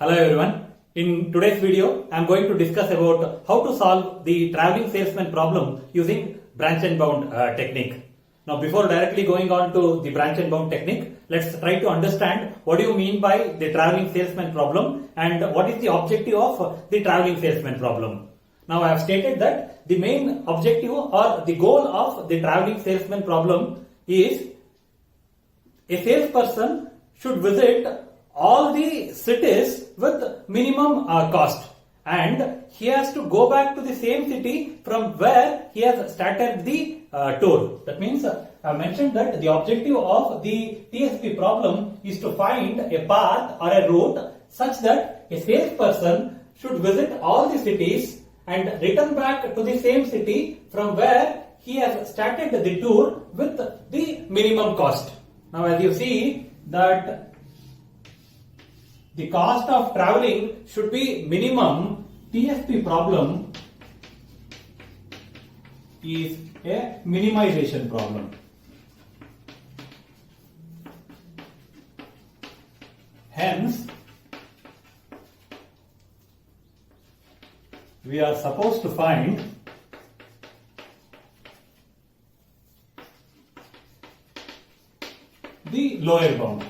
Hello everyone. In today's video, I am going to discuss about how to solve the traveling salesman problem using branch and bound technique. Now, before directly going on to the branch and bound technique, let's try to understand what do you mean by the traveling salesman problem and what is the objective of the traveling salesman problem. Now, I have stated that the main objective or the goal of the traveling salesman problem is a salesperson should visit all the cities with minimum cost, and he has to go back to the same city from where he has started the tour. That means I mentioned that the objective of the TSP problem is to find a path or a route such that a salesperson should visit all the cities and return back to the same city from where he has started the tour with the minimum cost. Now, as you see that the cost of traveling should be minimum, TSP problem is a minimization problem. Hence, we are supposed to find the lower bound.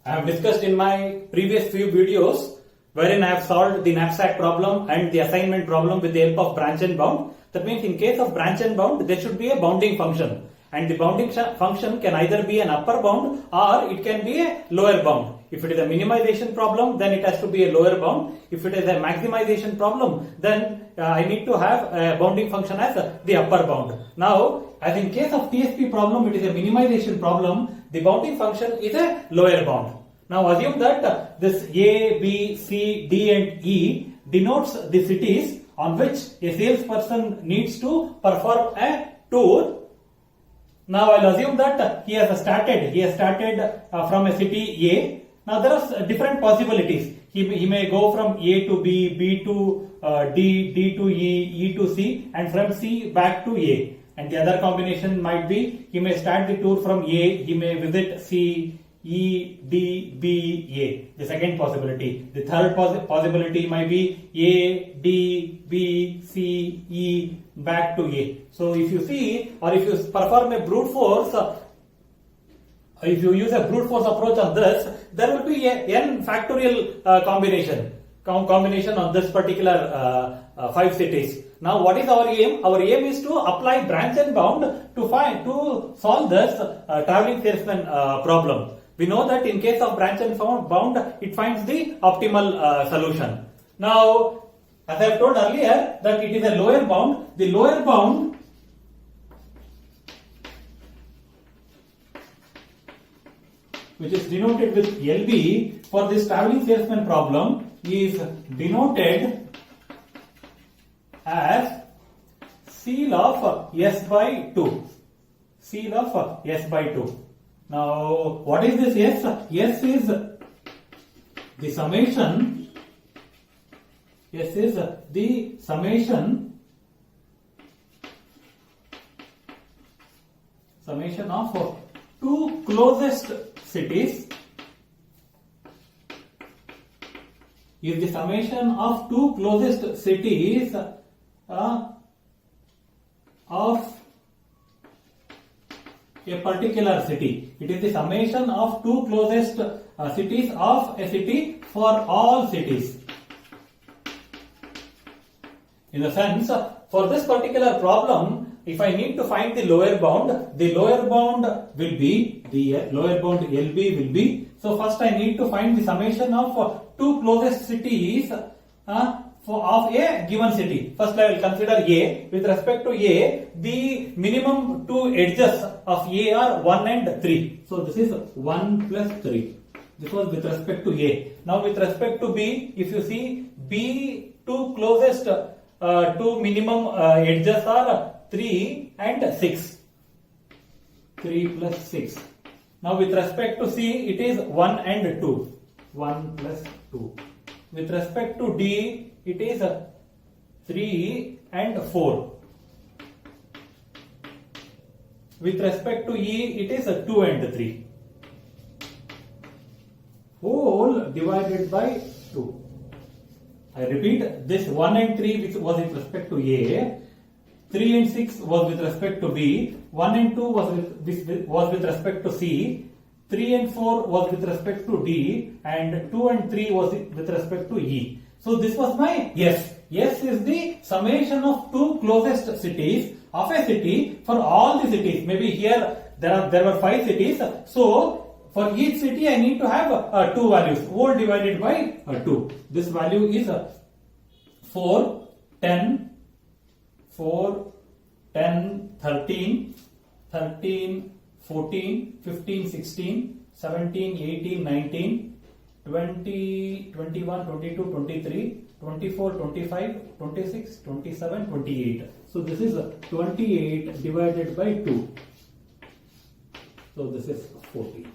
I have discussed in my previous few videos wherein I have solved the knapsack problem and the assignment problem with the help of branch and bound. That means in case of branch and bound, there should be a bounding function, and the bounding function can either be an upper bound or it can be a lower bound. If it is a minimization problem, then it has to be a lower bound. If it is a maximization problem, then I need to have a bounding function as the upper bound. Now, as in case of TSP problem, it is a minimization problem. The bounding function is a lower bound. Now, assume that this A, B, C, D and E denotes the cities on which a salesperson needs to perform a tour. Now, I'll assume that he has started from a city A. Now, there are different possibilities. He may go from A to B, B to D, D to E, E to C, and from C back to A. And the other combination might be he may start the tour from A, he may visit C, E, D, B, A. The second possibility. The third possibility might be A, D, B, C, E, back to A. So if you see, or if you perform a brute force, if you use a brute force approach on this, there will be a n factorial combination on this particular 5 cities. Now, what is our aim? Our aim is to apply branch and bound to solve this traveling salesman problem. We know that in case of branch and bound, it finds the optimal solution. Now, as I have told earlier that it is a lower bound. The lower bound which is denoted with LB for this traveling salesman problem is denoted as seal of S by 2. Seal of S by 2. Now, what is this S? S is the summation. S is the summation of two closest cities. Is the summation of two closest cities of a particular city. It is the summation of two closest cities of a city for all cities. In the sense, for this particular problem, if I need to find the lower bound will be, the lower bound LB will be, so first I need to find the summation of two closest cities of a given city. First I will consider A. With respect to A, the minimum two edges of A are 1 and 3. So this is 1 plus 3. This was with respect to A. Now with respect to B, if you see B, two closest two minimum edges are 3 and 6. 3 plus 6. Now with respect to C, it is 1 and 2. 1 plus 2. With respect to D, it is 3 and 4. with respect to E, it is 2 and 3. Whole divided by 2. I repeat, this 1 and 3 which was with respect to A, 3 and 6 was with respect to B, 1 and 2 was with respect to C, 3 and 4 was with respect to D, and 2 and 3 was with respect to E. So this was my S. S is the summation of two closest cities of a city for all the cities. Maybe here there were 5 cities. So for each city I need to have 2 values. Whole divided by 2. This value is 4, 10, 13, 14, 15, 16, 17, 18, 19, 20, 21, 22, 23, 24, 25, 26, 27, 28. So this is 28 divided by 2. So this is 14.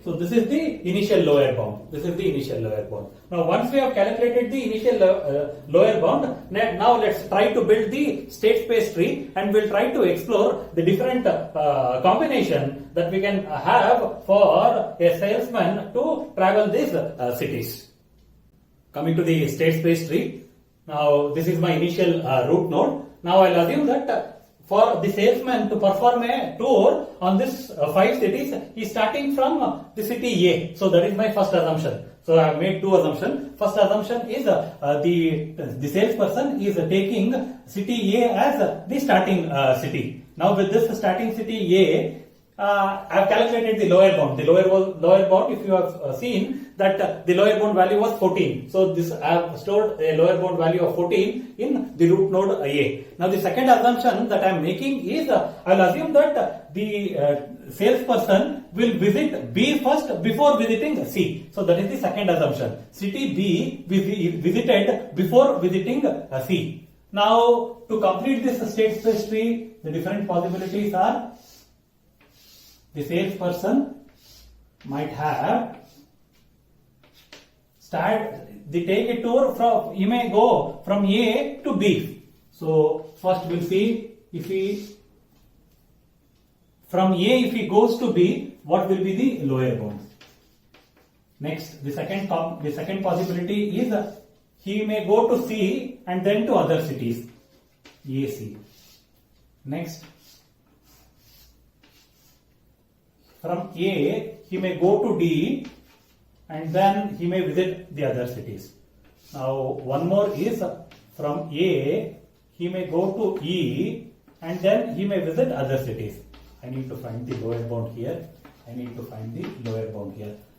So this is the initial lower bound. This is the initial lower bound. Now once we have calculated the initial lower bound, now let's try to build the state space tree, and we'll try to explore the different combination that we can have for a salesman to travel these cities. Coming to the state space tree. Now this is my initial route node. Now I'll assume that for the salesman to perform a tour on this 5 cities, he is starting from the city A. So that is my first assumption. So I have made 2 assumptions. First assumption is the salesperson is taking city A as the starting city. Now with this starting city A, I have calculated the lower bound. The lower bound, if you have seen that the lower bound value was 14. So this I have stored a lower bound value of 14 in the root node A. Now the second assumption that I am making is I will assume that the salesperson will visit B first before visiting C. So that is the second assumption. City B visited before visiting C. Now to complete this state space tree, the different possibilities are: the salesperson might have take a tour from, he may go from A to B. So first we'll see if from A if he goes to B, what will be the lower bound. Next, the second possibility is he may go to C and then to other cities, AC. Next, from A he may go to D and then he may visit the other cities. Now one more is from A he may go to E and then he may visit other cities. I need to find the lower bound here.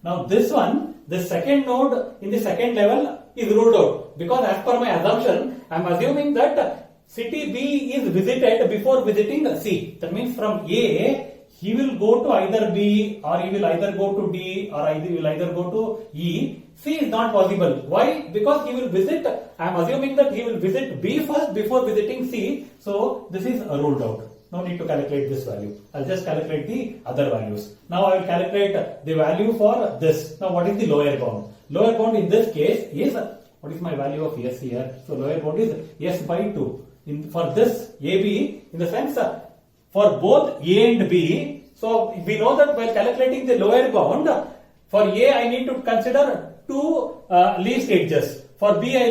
Now this one, the second node in the second level is ruled out, because as per my assumption, I am assuming that city B is visited before visiting C. That means from A he will go to either B, or he will either go to D, or he will either go to E. C is not possible. Why? Because he will visit, I am assuming that he will visit B first before visiting C. So this is ruled out. No need to calculate this value. I'll just calculate the other values. Now I will calculate the value for this. Now what is the lower bound? Lower bound in this case is, what is my value of S here? So lower bound is S by 2. For this AB, in the sense for both A and B, so we know that while calculating the lower bound, for A I need to consider 2 least edges. For B I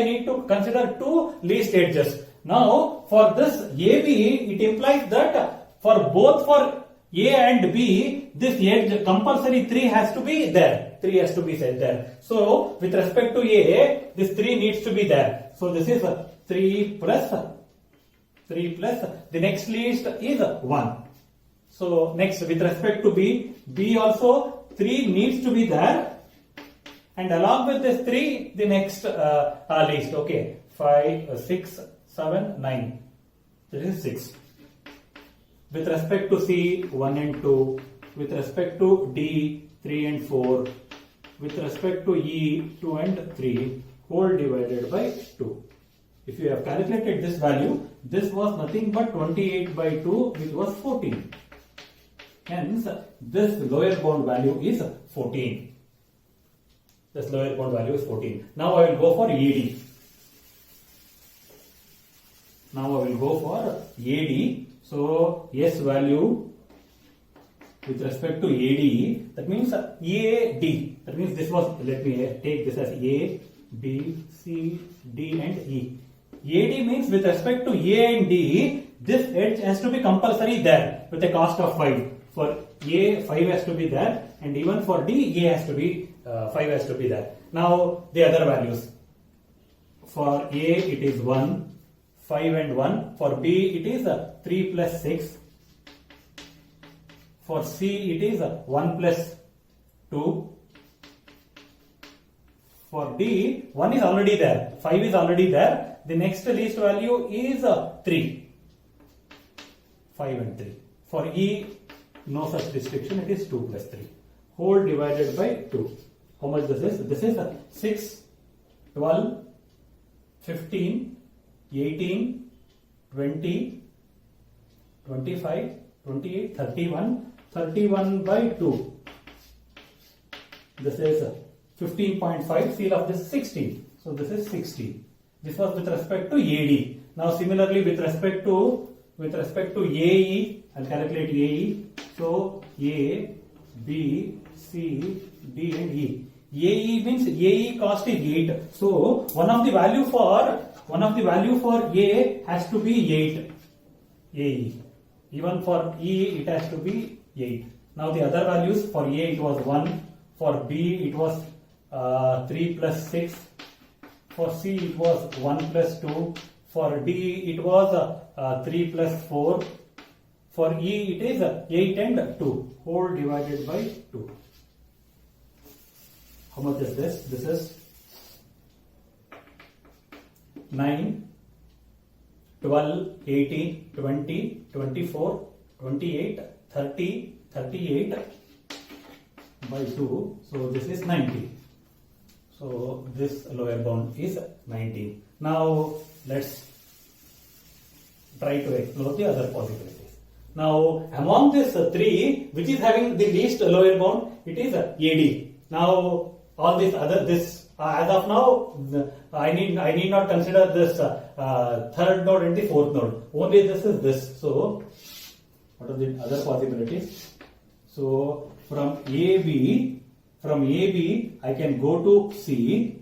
need to consider 2 least edges. Now for this AB, it implies that for both for A and B, this edge compulsory 3 has to be there. 3 has to be set there. So with respect to A, this 3 needs to be there. So this is 3 plus the next least is 1. So next, with respect to B also 3 needs to be there, and along with this 3, the next least. Okay, 5, 6, 7, 9. This is 6. With respect to C, 1 and 2. With respect to D, 3 and 4. With respect to E, 2 and 3. Whole divided by 2. If you have calculated this value, this was nothing but 28 by 2, which was 14. Hence, this lower bound value is 14. This lower bound value is 14. Now I will go for AD. So S value with respect to AD, that means AD. That means this was, let me take this as A, B, C, D and E. AD means with respect to A and D, this edge has to be compulsory there with a cost of 5. For A, 5 has to be there, and even for D, A has to be 5 has to be there. Now the other values. For A it is 1, 5 and 1. For B it is 3 plus 6. For C it is 1 plus 2. For D, 1 is already there, 5 is already there. The next least value is 3. 5 and 3. For E, no such restriction, it is 2 plus 3. Whole divided by 2. How much this is? This is 6, 12, 15, 18, 20, 25, 28, 31, 31 by 2. This is 15.5, seal of this 16. So this is 16. This was with respect to AD. Now similarly with respect to AE, I'll calculate AE. So A, B, C, D and E. AE means AE cost is 8. So one of the value for A has to be 8. AE. Even for E it has to be 8. Now the other values, for A it was 1, for B it was 3 plus 6, for C it was 1 plus 2, for D it was 3 plus 4, for E it is 8 and 2, whole divided by 2. How much is this? This is 9, 12, 18, 20, 24, 28, 30, 38 by 2. So this is 90. So this lower bound is 19. Now let's try to explore the other possibilities. Now among this 3, which is having the least lower bound, it is AD. Now all this other as of now I need not consider this third node and the fourth node. Only this is this. So what are the other possibilities? So from AB I can go to C,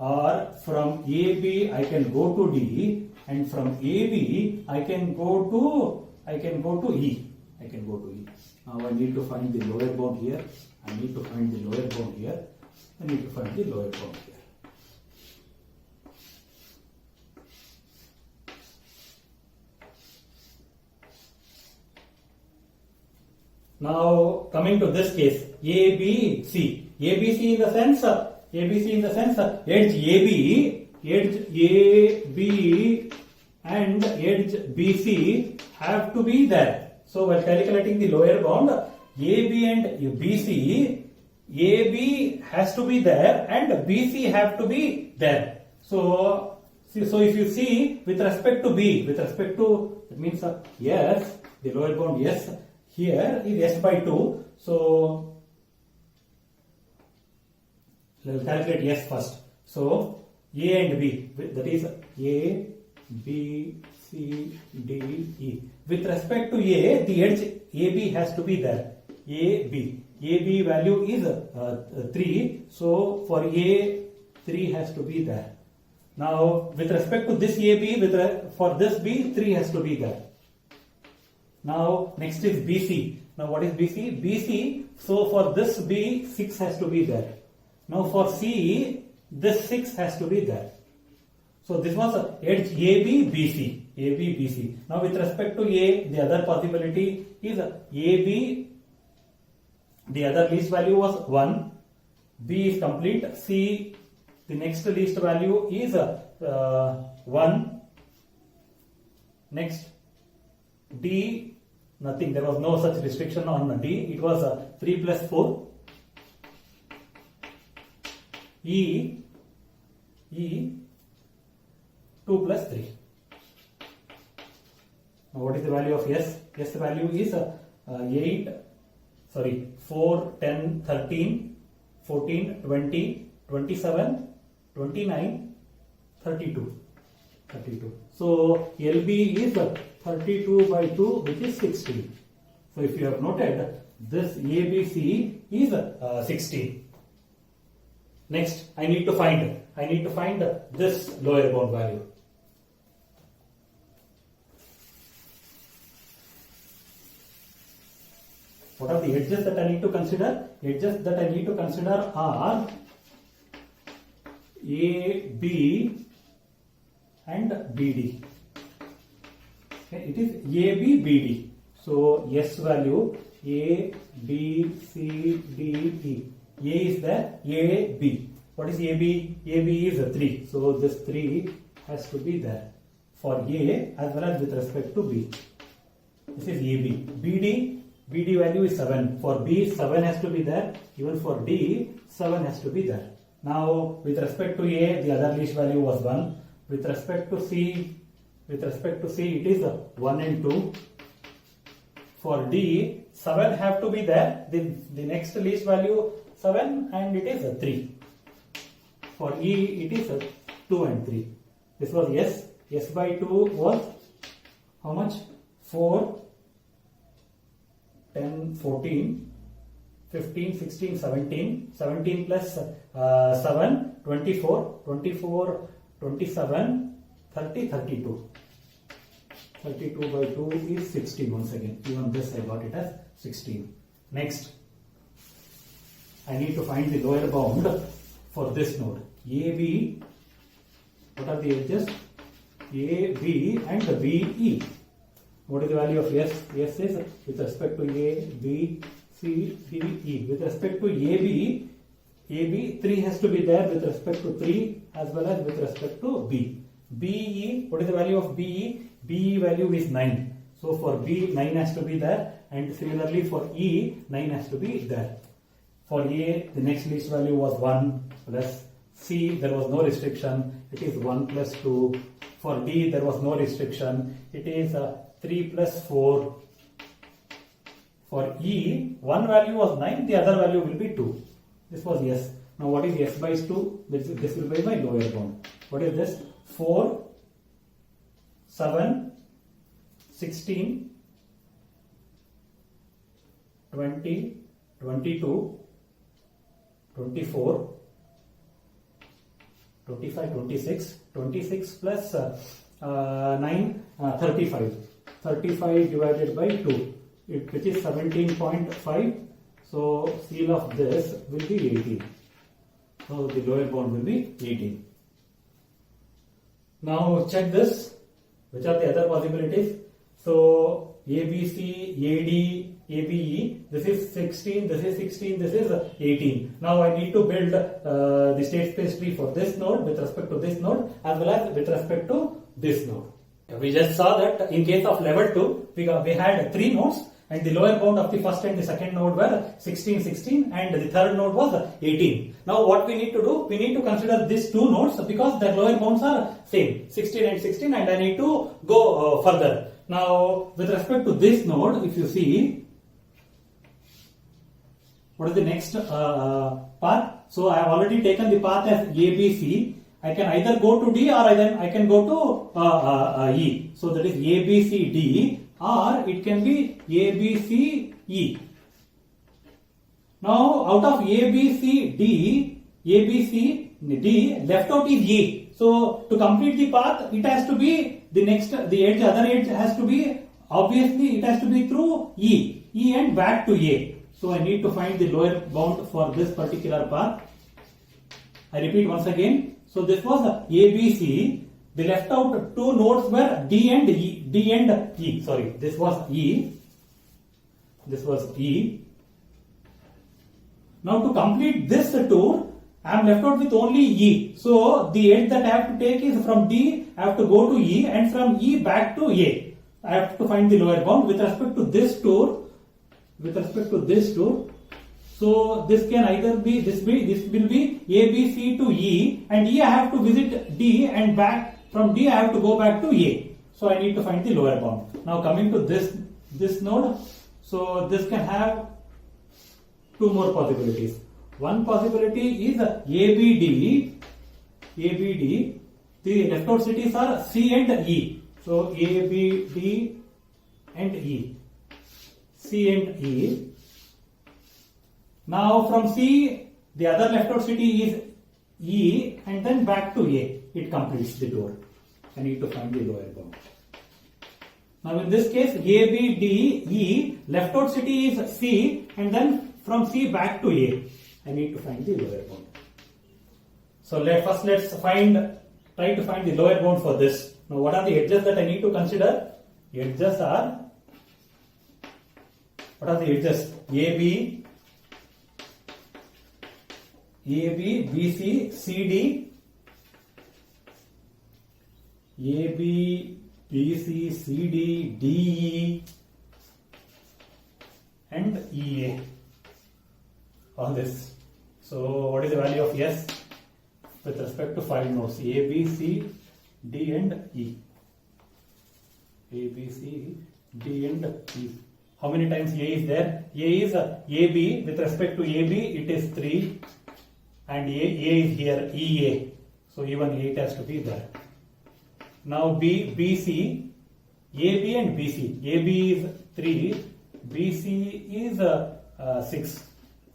or from AB I can go to D, and from AB I can go to E. Now I need to find the lower bound here. I need to find the lower bound here. Now coming to this case, ABC. ABC in the sense edge AB and edge BC have to be there. So while calculating the lower bound, AB and BC, AB has to be there and BC have to be there. So if you see with respect to B, it means yes, the lower bound yes, here is S by 2. So let us calculate S first. So A and B, that is A, B, C, D, E. With respect to A, the edge AB has to be there. AB value is 3. So for A, 3 has to be there. Now with respect to this AB, for this B, 3 has to be there. Now next is BC. Now what is BC? BC, so for this B, 6 has to be there. Now for C, this 6 has to be there. So this was edge AB, BC. Now with respect to A, the other possibility is AB, the other least value was 1, B is complete, C, the next least value is 1, next D, nothing, there was no such restriction on D, it was 3 plus 4, E, 2 plus 3. Now what is the value of S? S value is 4, 10, 13, 14, 20, 27, 29, 32. 32. So LB is 32 by 2, which is 16. So if you have noted, this ABC is 16. Next, I need to find this lower bound value. What are the edges that I need to consider? Edges that I need to consider are AB and BD. Okay, it is AB, BD. So S value A, B, C, D, E. A is there, A, B. What is AB? AB is 3. So this 3 has to be there for A as well as with respect to B. This is AB. BD value is 7. For B, 7 has to be there. Even for D, 7 has to be there. Now, with respect to A, the other least value was 1. With respect to C, it is 1 and 2. For D, 7 have to be there. The next least value 7 and it is 3. For E, it is 2 and 3. This was S. S by 2 was how much? 4, 10, 14, 15, 16, 17. 17 plus 7, 24. 24, 27, 30, 32. 32 by 2 is 16 once again. Even this I got it as 16. Next, I need to find the lower bound for this node. AB, what are the edges? AB and BE. What is the value of S? S is with respect to A, B, C, D, E. With respect to AB, 3 has to be there with respect to 3 as well as with respect to B. BE, what is the value of BE? BE value is 9. So for B, 9 has to be there, and similarly for E, 9 has to be there. For A, the next least value was 1 plus C, there was no restriction, it is 1 plus 2. For D, there was no restriction, it is 3 plus 4. For E, one value was 9, the other value will be 2. This was S. Now what is S by 2? This will be my lower bound. What is this? 4, 7, 16, 20, 22, 24, 25, 26, 26 plus 9, 35. 35 divided by 2, which is 17.5. So seal of this will be 18. So the lower bound will be 18. Now check this. Which are the other possibilities? So ABC, AD, ABE, this is 16, this is 16, this is 18. Now I need to build the state space tree for this node with respect to this node as well as with respect to this node. We just saw that in case of level 2, we had 3 nodes, and the lower bound of the first and the second node were 16, 16, and the third node was 18. Now what we need to do? We need to consider these 2 nodes because their lower bounds are same, 16 and 16, and I need to go further. Now with respect to this node, if you see, what is the next path? So I have already taken the path as ABC. I can either go to D or I can go to E. So that is ABCD, or it can be ABCE. Now out of ABCD, left out is E. So to complete the path, it has to be the other edge has to be, obviously it has to be through E and back to A. So I need to find the lower bound for this particular path. I repeat once again. So this was ABC. The left out 2 nodes were D and E. Sorry, this was E. This was E. Now to complete this tour, I am left out with only E. So the edge that I have to take is from D, I have to go to E, and from E back to A. I have to find the lower bound with respect to this tour. So this can either be this will be ABC to E, and E I have to visit D, and back from D I have to go back to A. So I need to find the lower bound. Now coming to this node, so this can have 2 more possibilities. One possibility is ABD. The left out cities are C and E. So A, B, D and E. C and E. Now from C, the other left out city is E and then back to A. It completes the door. I need to find the lower bound. Now in this case, A, B, D, E, left out city is C and then from C back to A. I need to find the lower bound. So let's try to find the lower bound for this. Now what are the edges that I need to consider? Edges are, what are the edges? AB, BC, CD, AB, BC, CD, DE and EA. All this. So what is the value of S with respect to 5 nodes? A, B, C, D and E. A, B, C, D and E. How many times A is there? A is AB. With respect to AB, it is 3. And A is here, EA. So even 8 has to be there. Now B, BC, AB and BC. AB is 3, BC is 6.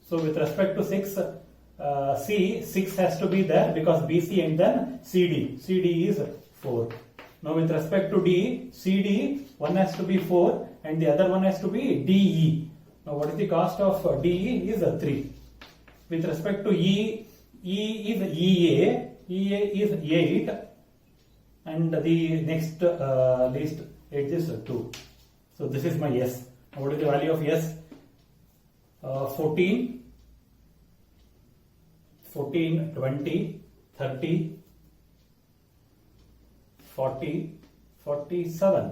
So with respect to 6, C, 6 has to be there because BC and then CD. CD is 4. Now with respect to D, CD, one has to be 4 and the other one has to be DE. Now what is the cost of DE is 3. With respect to E, E is EA, EA is 8 and the next least edge is 2. So this is my S. Now what is the value of S? 14, 20, 30, 40, 47.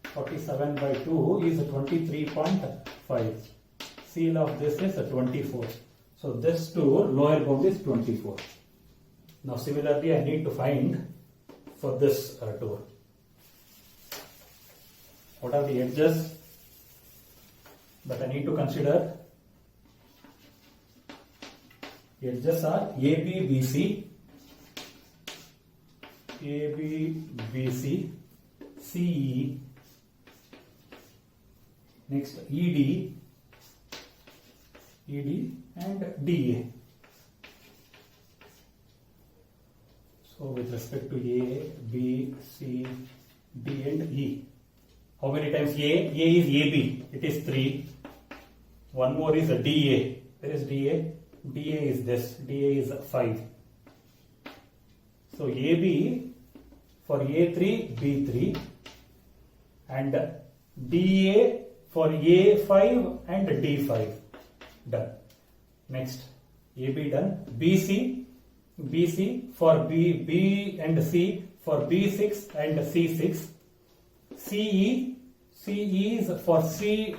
47 by 2 is 23.5. Seal of this is 24. So this door lower bound is 24. Now similarly I need to find for this door. What are the edges that I need to consider? Edges are AB, BC, AB, BC, CE, next ED, ED and DA. So with respect to A, B, C, D and E. How many times A? A is AB. It is 3. One more is a DA. Where is DA? DA is this. DA is 5. So AB for A3, B3 and DA for A5 and D5. Done. Next, AB done. BC, BC for B and C for B6 and C6. CE, CE is for C2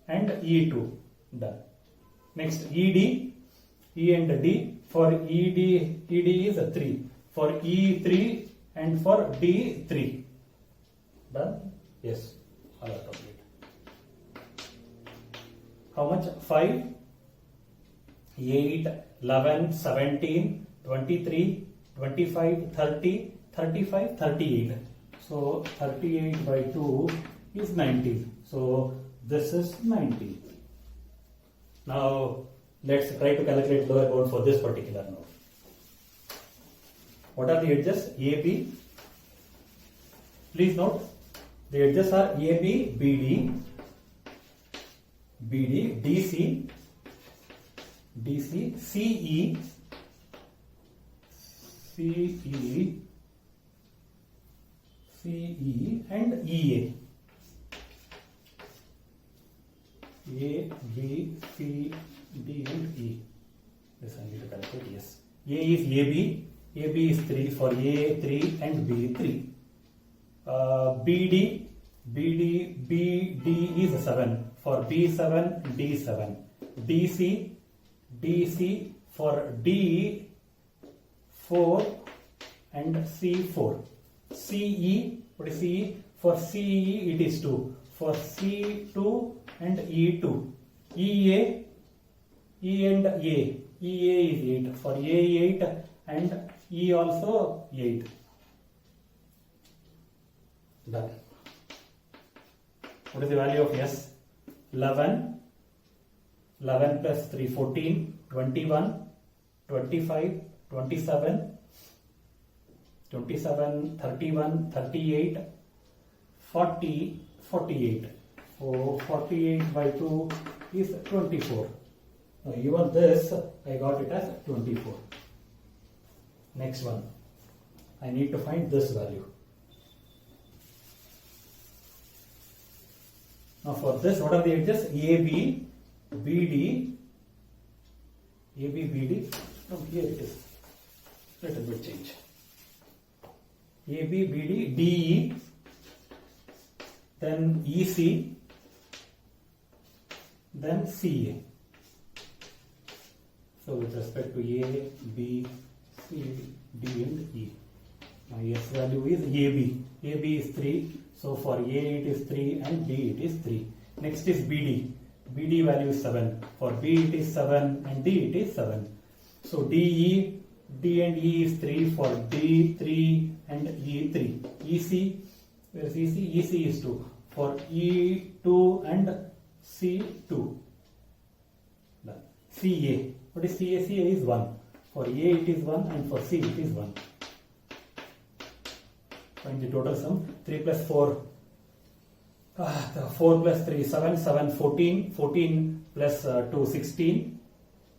and E2. Done. Next, ED, E and D for ED, ED is 3. For E3 and for D3. Done? Yes, all are complete. How much? 5, 8, 11, 17, 23, 25, 30, 35, 38. So 38 by 2 is 90. So this is 90. Now let's try to calculate lower bound for this particular node. What are the edges? AB. Please note the edges are AB, BD, BD, DC, DC, CE, CE, CE and EA. A, B, C, D and E. This I need to calculate, yes. A is AB, AB is 3 for A3 and B3. BD, BD, BD is 7 for B7, D7. DC, DC for D4 and C4. CE, what is CE? For CE it is 2. For C2 and E2. EA, E and A. EA is 8. For A8 and E also 8. Done. What is the value of S? 11, 11 plus 3, 14, 21, 25, 27, 27, 31, 38, 40, 48. So 48 by 2 is 24. Now even this I got it as 24. Next one. I need to find this value. Now for this, what are the edges? AB, BD, AB, BD. From here it is little bit change. AB, BD, DE, then EC, then CA. So with respect to A, B, C, D and E. Now S value is AB. AB is 3. So for A it is 3 and B it is 3. Next is BD. BD value is 7. For B it is 7 and D it is 7. So DE, D and E is 3. For D 3 and E 3. EC, where is EC? EC is 2. For E 2 and C 2. Done. CA. What is CA? CA is 1. For A it is 1 and for C it is 1. Find the total sum. 3 plus 4. 4 plus 3, 7, 7, 14. 14 plus 2, 16.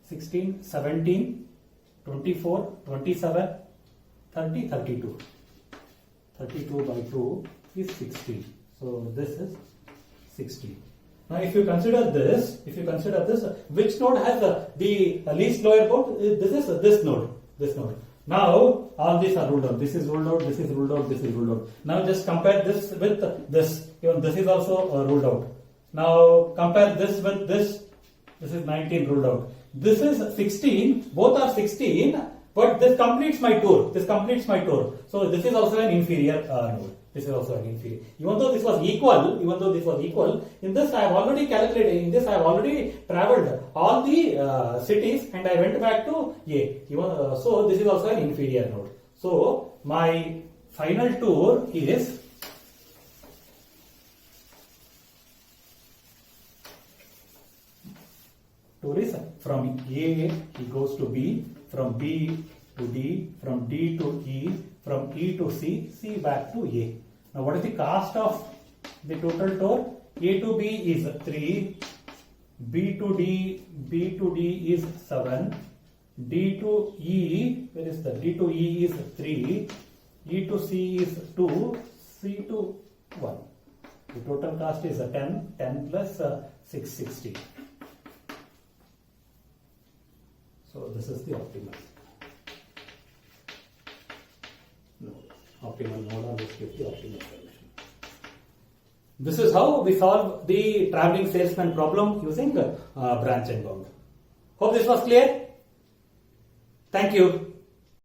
16, 17, 24, 27, 30, 32. 32 by 2 is 16. So this is 16. Now if you consider this, which node has the least lower bound? This is this node. Now all these are ruled out. This is ruled out, this is ruled out, this is ruled out. Now just compare this with this. Even this is also ruled out. Now compare this with this. This is 19 ruled out. This is 16. Both are 16. But this completes my tour. So this is also an inferior node. This is also an inferior. Even though this was equal, in this I have already calculated. In this I have already traveled all the cities and I went back to A. So this is also an inferior node. So my final tour is from A he goes to B, from B to D, from D to E, from E to C, C back to A. Now what is the cost of the total tour? A to B is 3, B to D is 7, D to E, where is that? D to E is 3, E to C is 2, C to 1. The total cost is 10 plus 660. So this is the optimal. Optimal node, or this gives the optimal solution. This is how we solve the traveling salesman problem using branch and bound. Hope this was clear. Thank you.